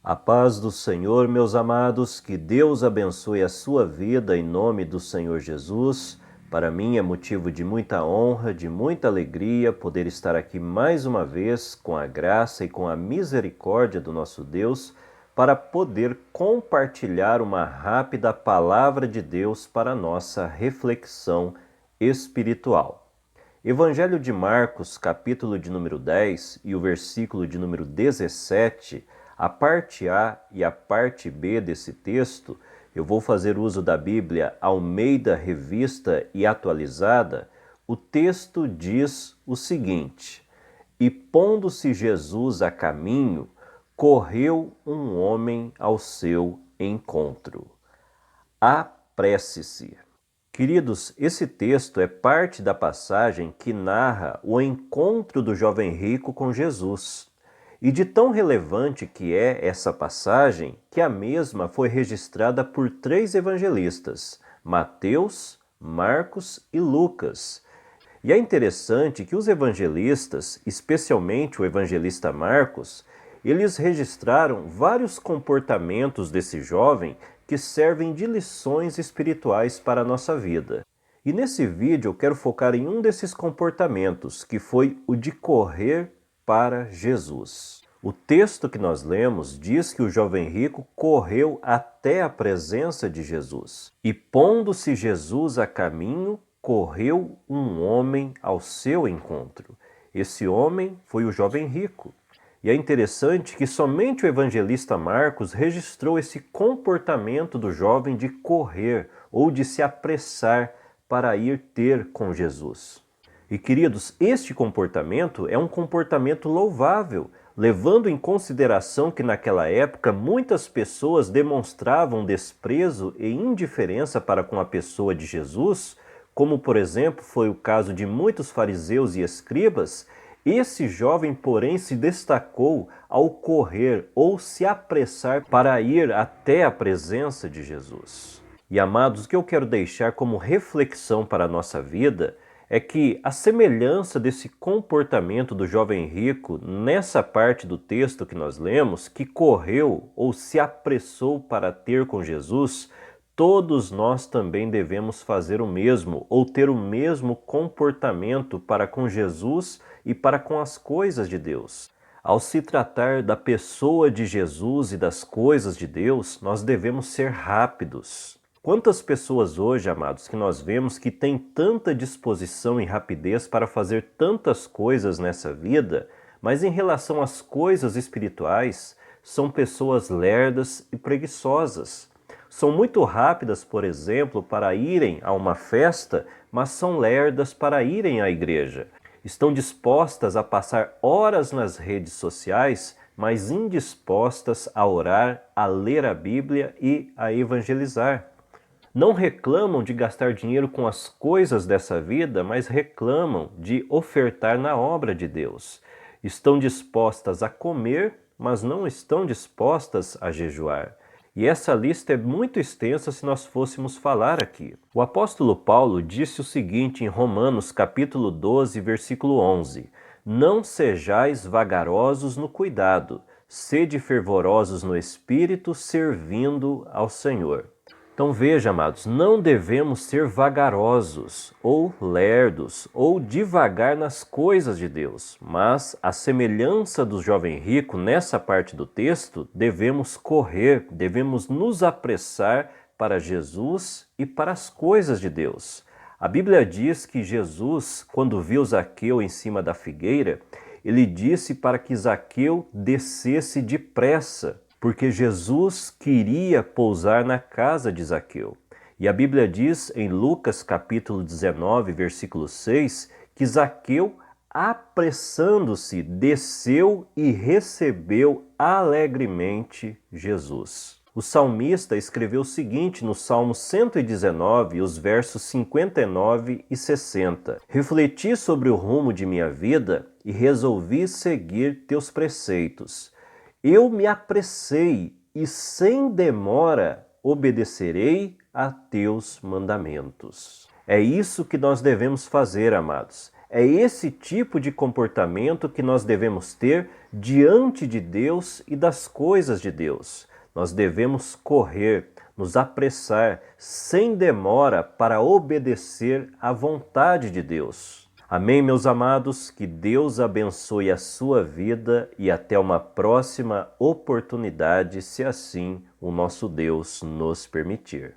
A paz do Senhor, meus amados, que Deus abençoe a sua vida em nome do Senhor Jesus. Para mim é motivo de muita honra, de muita alegria poder estar aqui mais uma vez com a graça e com a misericórdia do nosso Deus para poder compartilhar uma rápida palavra de Deus para a nossa reflexão espiritual. Evangelho de Marcos, capítulo de número 10 e o versículo de número 17, a parte A e a parte B desse texto, eu vou fazer uso da Bíblia Almeida Revista e Atualizada. O texto diz o seguinte: E pondo-se Jesus a caminho, correu um homem ao seu encontro. Apresse-se. Queridos, esse texto é parte da passagem que narra o encontro do jovem rico com Jesus. E de tão relevante que é essa passagem, que a mesma foi registrada por 3 evangelistas, Mateus, Marcos e Lucas. E é interessante que os evangelistas, especialmente o evangelista Marcos, eles registraram vários comportamentos desse jovem que servem de lições espirituais para a nossa vida. E nesse vídeo eu quero focar em um desses comportamentos, que foi o de correr para Jesus. O texto que nós lemos diz que o jovem rico correu até a presença de Jesus. E pondo-se Jesus a caminho, correu um homem ao seu encontro. Esse homem foi o jovem rico. E é interessante que somente o evangelista Marcos registrou esse comportamento do jovem de correr ou de se apressar para ir ter com Jesus. E queridos, este comportamento é um comportamento louvável, levando em consideração que naquela época muitas pessoas demonstravam desprezo e indiferença para com a pessoa de Jesus, como por exemplo foi o caso de muitos fariseus e escribas. Esse jovem, porém, se destacou ao correr ou se apressar para ir até a presença de Jesus. E amados, o que eu quero deixar como reflexão para a nossa vida é que a semelhança desse comportamento do jovem rico nessa parte do texto que nós lemos, que correu ou se apressou para ter com Jesus, todos nós também devemos fazer o mesmo ou ter o mesmo comportamento para com Jesus e para com as coisas de Deus. Ao se tratar da pessoa de Jesus e das coisas de Deus, nós devemos ser rápidos. Quantas pessoas hoje, amados, que nós vemos que têm tanta disposição e rapidez para fazer tantas coisas nessa vida, mas em relação às coisas espirituais, são pessoas lerdas e preguiçosas. São muito rápidas, por exemplo, para irem a uma festa, mas são lerdas para irem à igreja. Estão dispostas a passar horas nas redes sociais, mas indispostas a orar, a ler a Bíblia e a evangelizar. Não reclamam de gastar dinheiro com as coisas dessa vida, mas reclamam de ofertar na obra de Deus. Estão dispostas a comer, mas não estão dispostas a jejuar. E essa lista é muito extensa se nós fôssemos falar aqui. O apóstolo Paulo disse o seguinte em Romanos capítulo 12, versículo 11: Não sejais vagarosos no cuidado, sede fervorosos no espírito, servindo ao Senhor. Então veja, amados, não devemos ser vagarosos, ou lerdos, ou devagar nas coisas de Deus, mas, à semelhança do jovem rico, nessa parte do texto, devemos correr, devemos nos apressar para Jesus e para as coisas de Deus. A Bíblia diz que Jesus, quando viu Zaqueu em cima da figueira, ele disse para que Zaqueu descesse depressa, porque Jesus queria pousar na casa de Zaqueu. E a Bíblia diz em Lucas capítulo 19, versículo 6, que Zaqueu, apressando-se, desceu e recebeu alegremente Jesus. O salmista escreveu o seguinte no Salmo 119, os versos 59 e 60. Refleti sobre o rumo de minha vida e resolvi seguir teus preceitos. Eu me apressei e sem demora obedecerei a teus mandamentos. É isso que nós devemos fazer, amados. É esse tipo de comportamento que nós devemos ter diante de Deus e das coisas de Deus. Nós devemos correr, nos apressar, sem demora, para obedecer à vontade de Deus. Amém, meus amados? Que Deus abençoe a sua vida e até uma próxima oportunidade, se assim o nosso Deus nos permitir.